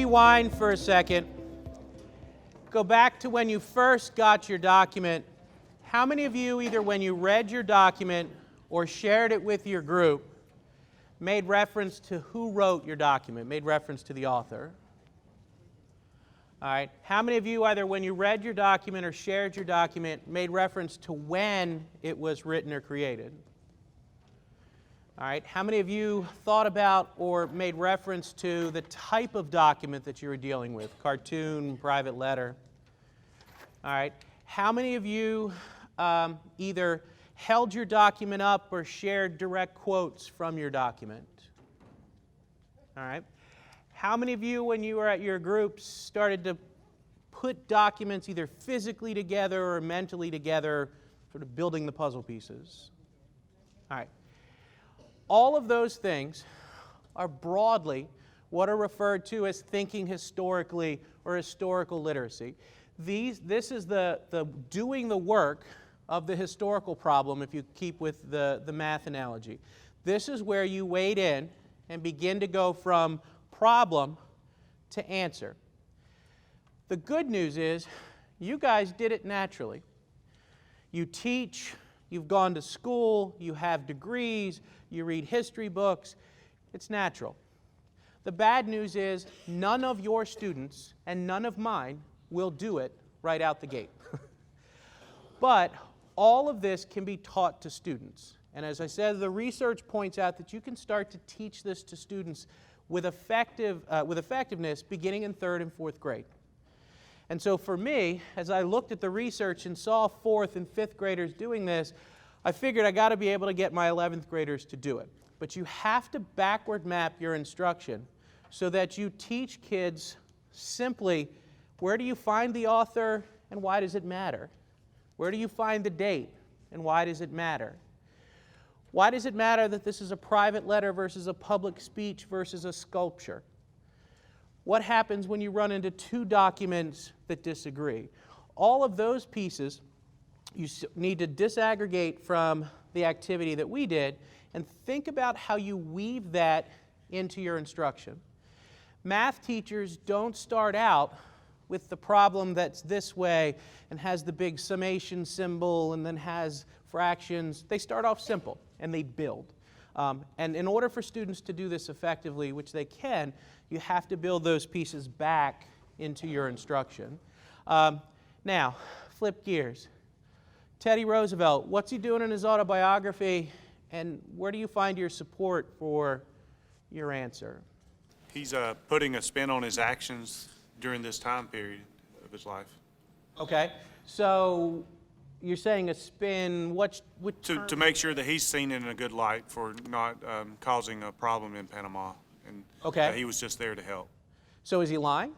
rewind for a second. Go back to when you first got your document. How many of you, either when you read your document or shared it with your group, made reference to who wrote your document, made reference to the author? All right. How many of you, either when you read your document or shared your document, made reference to when it was written or created? All right. How many of you thought about or made reference to the type of document that you were dealing with? Cartoon, private letter? All right. How many of you either held your document up or shared direct quotes from your document? All right. How many of you, when you were at your groups, started to put documents either physically together or mentally together, sort of building the puzzle pieces? All right. All of those things are broadly what are referred to as thinking historically or historical literacy. This is the doing the work of the historical problem, if you keep with the math analogy. This is where you wade in and begin to go from problem to answer. The good news is you guys did it naturally. You teach, you've gone to school, you have degrees, you read history books. It's natural. The bad news is none of your students and none of mine will do it right out the gate. But all of this can be taught to students. And as I said, the research points out that you can start to teach this to students with effectiveness beginning in 3rd and 4th grade. And so for me, as I looked at the research and saw 4th and 5th graders doing this, I figured I got to be able to get my 11th graders to do it. But you have to backward map your instruction so that you teach kids simply, where do you find the author and why does it matter? Where do you find the date and why does it matter? Why does it matter that this is a private letter versus a public speech versus a sculpture? What happens when you run into two documents that disagree? All of those pieces you need to disaggregate from the activity that we did and think about how you weave that into your instruction. Math teachers don't start out with the problem that's this way and has the big summation symbol and then has fractions. They start off simple and they build. And in order for students to do this effectively, which they can, you have to build those pieces back into your instruction. Now, flip gears. Teddy Roosevelt, what's he doing in his autobiography, and where do you find your support for your answer? He's putting a spin on his actions during this time period of his life. Okay, so you're saying a spin, to make sure that he's seen in a good light for not causing a problem in Panama, and that he was just there to help. So is he lying?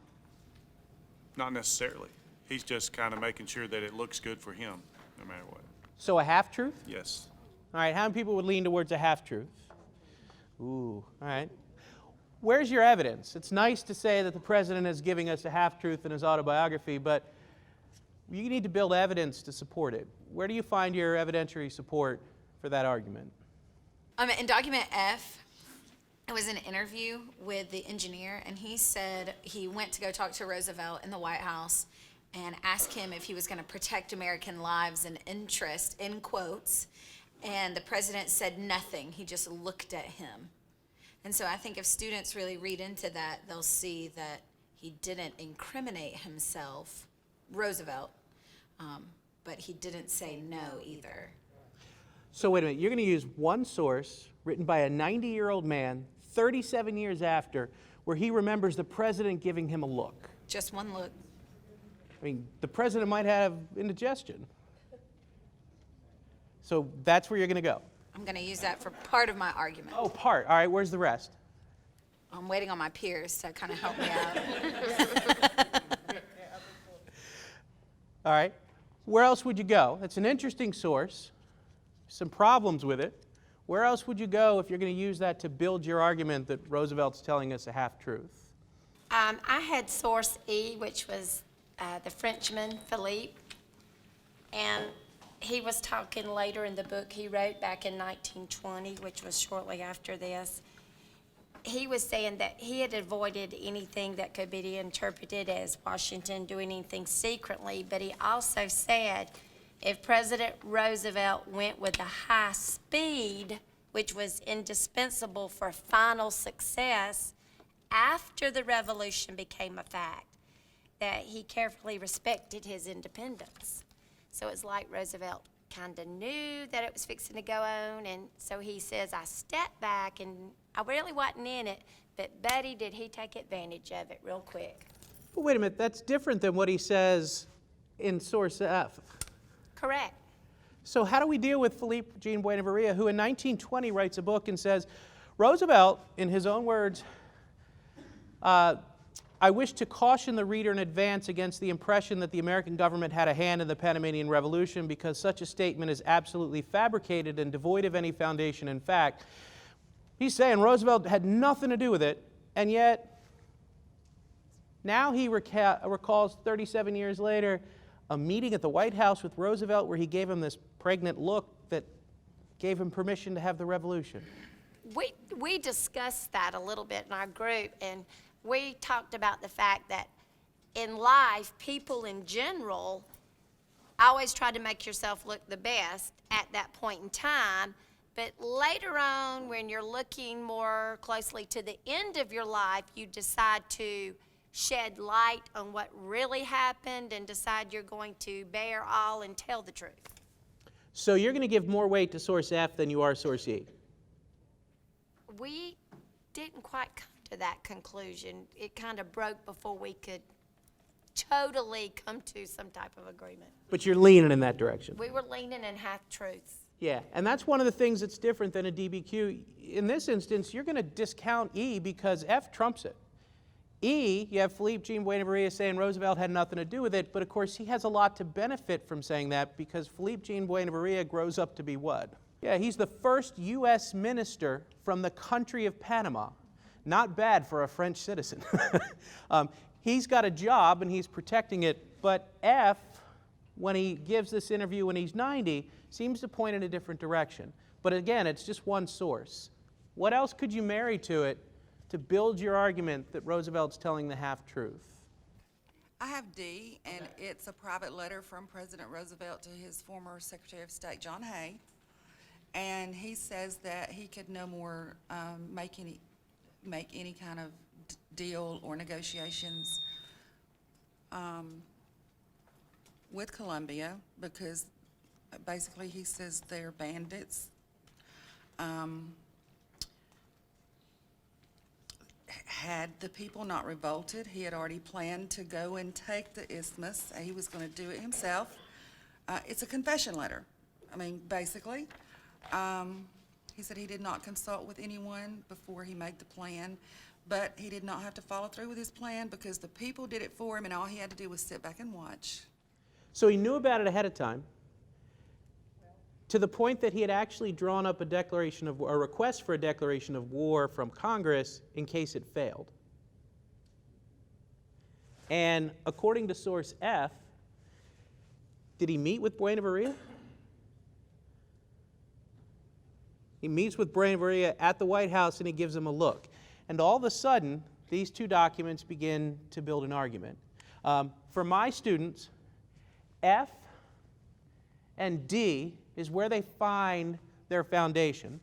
Not necessarily. He's just kind of making sure that it looks good for him, no matter what. So a half-truth? Yes. All right, how many people would lean towards a half-truth? Ooh, all right. Where's your evidence? It's nice to say that the president is giving us a half-truth in his autobiography, but you need to build evidence to support it. Where do you find your evidentiary support for that argument? In document F, it was an interview with the engineer, and he said he went to go talk to Roosevelt in the White House and asked him if he was going to protect American lives and interest, in quotes, and the president said nothing. He just looked at him. And so I think if students really read into that, they'll see that he didn't incriminate himself, Roosevelt, but he didn't say no either. So wait a minute, you're going to use one source written by a 90-year-old man 37 years after where he remembers the president giving him a look. Just one look. I mean, the president might have indigestion. So that's where you're going to go. I'm going to use that for part of my argument. Oh, part. All right, where's the rest? I'm waiting on my peers to kind of help me out. All right. Where else would you go? It's an interesting source. Some problems with it. Where else would you go if you're going to use that to build your argument that Roosevelt's telling us a half-truth? I had source E, which was the Frenchman, Philippe. And he was talking later in the book he wrote back in 1920, which was shortly after this. he was saying that he had avoided anything that could be interpreted as Washington doing anything secretly, but he also said if President Roosevelt went with the high speed, which was indispensable for final success after the revolution became a fact, that he carefully respected his independence. So it's like Roosevelt kind of knew that it was fixing to go on, and so he says, I stepped back, and I really wasn't in it, but Buddy, did he take advantage of it real quick. But wait a minute, that's different than what he says in source F. Correct. So how do we deal with Philippe Jean Buenaventura, who in 1920 writes a book and says, Roosevelt, in his own words, I wish to caution the reader in advance against the impression that the American government had a hand in the Panamanian Revolution, because such a statement is absolutely fabricated and devoid of any foundation in fact. He's saying Roosevelt had nothing to do with it, and yet now he recalls 37 years later a meeting at the White House with Roosevelt where he gave him this pregnant look that gave him permission to have the revolution. We discussed that a little bit in our group, and we talked about the fact that in life, people in general, always try to make yourself look the best at that point in time, but later on, when you're looking more closely to the end of your life, you decide to shed light on what really happened and decide you're going to bear all and tell the truth. So you're going to give more weight to source F than you are source E? We didn't quite come to that conclusion. It kind of broke before we could totally come to some type of agreement. But you're leaning in that direction. We were leaning in half-truths. Yeah, and that's one of the things that's different than a DBQ. In this instance, you're going to discount E because F trumps it. E, you have Philippe Jean Buenaventura saying Roosevelt had nothing to do with it, but of course he has a lot to benefit from saying that because Philippe Jean Buenaventura grows up to be what? Yeah, he's the first U.S. minister from the country of Panama. Not bad for a French citizen. He's got a job and he's protecting it, but F, when he gives this interview when he's 90, seems to point in a different direction. But again, it's just one source. What else could you marry to it to build your argument that Roosevelt's telling the half-truth? I have D, and it's a private letter from President Roosevelt to his former Secretary of State, John Hay. And he says that he could no more make any kind of deal or negotiations with Colombia because basically he says they're bandits. Had the people not revolted, he had already planned to go and take the isthmus. He was going to do it himself. It's a confession letter. I mean, basically. He said he did not consult with anyone before he made the plan, but he did not have to follow through with his plan because the people did it for him and all he had to do was sit back and watch. So he knew about it ahead of time, to the point that he had actually drawn up a request for a declaration of war from Congress in case it failed. And according to source F, did he meet with Buenaventura? He meets with Buenaventura at the White House and he gives him a look. And all of a sudden, these two documents begin to build an argument. For my students, F and D is where they find their foundation.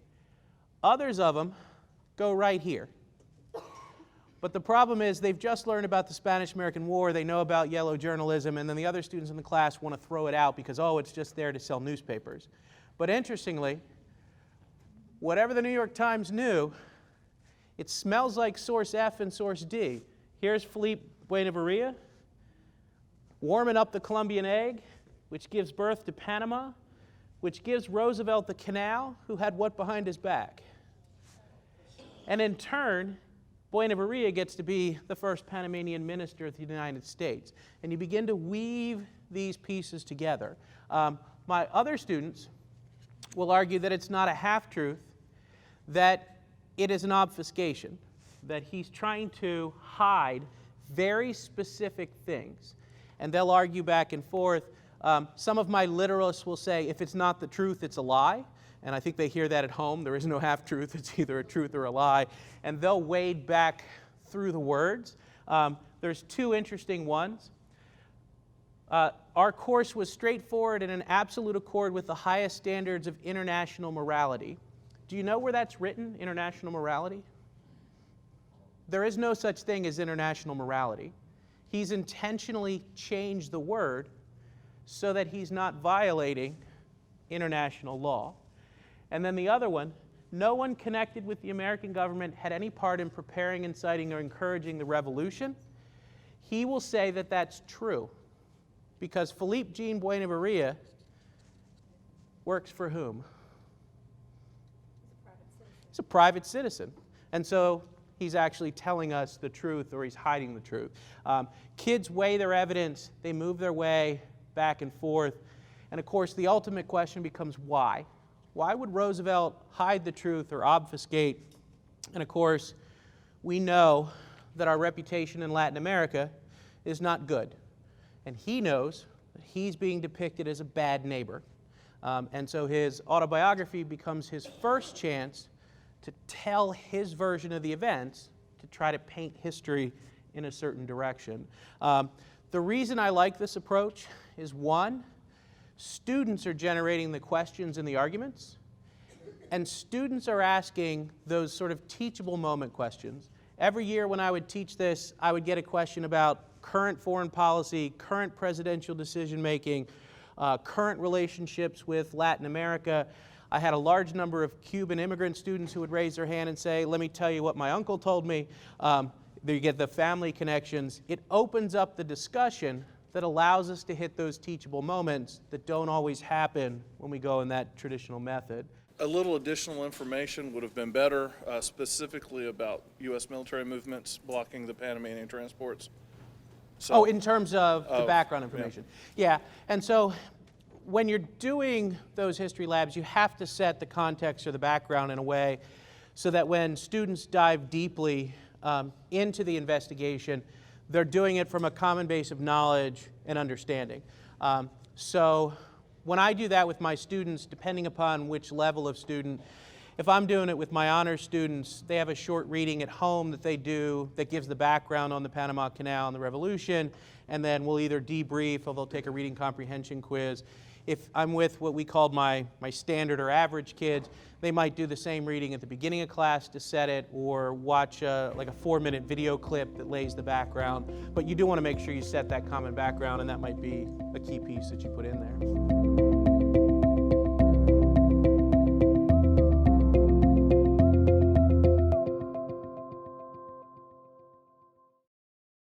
Others of them go right here. But the problem is they've just learned about the Spanish-American War, they know about yellow journalism, and then the other students in the class want to throw it out because, oh, it's just there to sell newspapers. But interestingly, whatever the New York Times knew, it smells like source F and source D. Here's Philippe Buenaventura warming up the Colombian egg, which gives birth to Panama, which gives Roosevelt the canal, who had what behind his back. And in turn, Buenaventura gets to be the first Panamanian minister of the United States. And you begin to weave these pieces together. My other students will argue that it's not a half-truth, that it is an obfuscation, that he's trying to hide very specific things. And they'll argue back and forth. Some of my literalists will say, if it's not the truth, it's a lie. and I think they hear that at home. There is no half-truth. It's either a truth or a lie. And they'll wade back through the words. There's two interesting ones. Our course was straightforward and in absolute accord with the highest standards of international morality. Do you know where that's written, international morality? There is no such thing as international morality. He's intentionally changed the word so that he's not violating international law. And then the other one, no one connected with the American government had any part in preparing, inciting, or encouraging the revolution. He will say that that's true because Philippe Jean Buenaventura works for whom? He's a private citizen. And so he's actually telling us the truth or he's hiding the truth. Kids weigh their evidence. They move their way back and forth. And of course, the ultimate question becomes why? Why would Roosevelt hide the truth or obfuscate? And of course, we know that our reputation in Latin America is not good. And he knows that he's being depicted as a bad neighbor. And so his autobiography becomes his first chance to tell his version of the events, to try to paint history in a certain direction. The reason I like this approach is, one, students are generating the questions and the arguments, and students are asking those sort of teachable moment questions. Every year when I would teach this, I would get a question about current foreign policy, current presidential decision-making, current relationships with Latin America. I had a large number of Cuban immigrant students who would raise their hand and say, let me tell you what my uncle told me. You get the family connections. It opens up the discussion that allows us to hit those teachable moments that don't always happen when we go in that traditional method. A little additional information would have been better, specifically about U.S. military movements blocking the Panamanian transports. So, in terms of the background information. Yeah, and so when you're doing those history labs, you have to set the context or the background in a way so that when students dive deeply into the investigation, they're doing it from a common base of knowledge and understanding. So when I do that with my students, depending upon which level of student, if I'm doing it with my honors students, they have a short reading at home that they do that gives the background on the Panama Canal and the Revolution, and then we'll either debrief or they'll take a reading comprehension quiz. If I'm with what we called my standard or average kids, they might do the same reading at the beginning of class to set it, or watch like a 4-minute video clip that lays the background. But you do want to make sure you set that common background, and that might be a key piece that you put in there.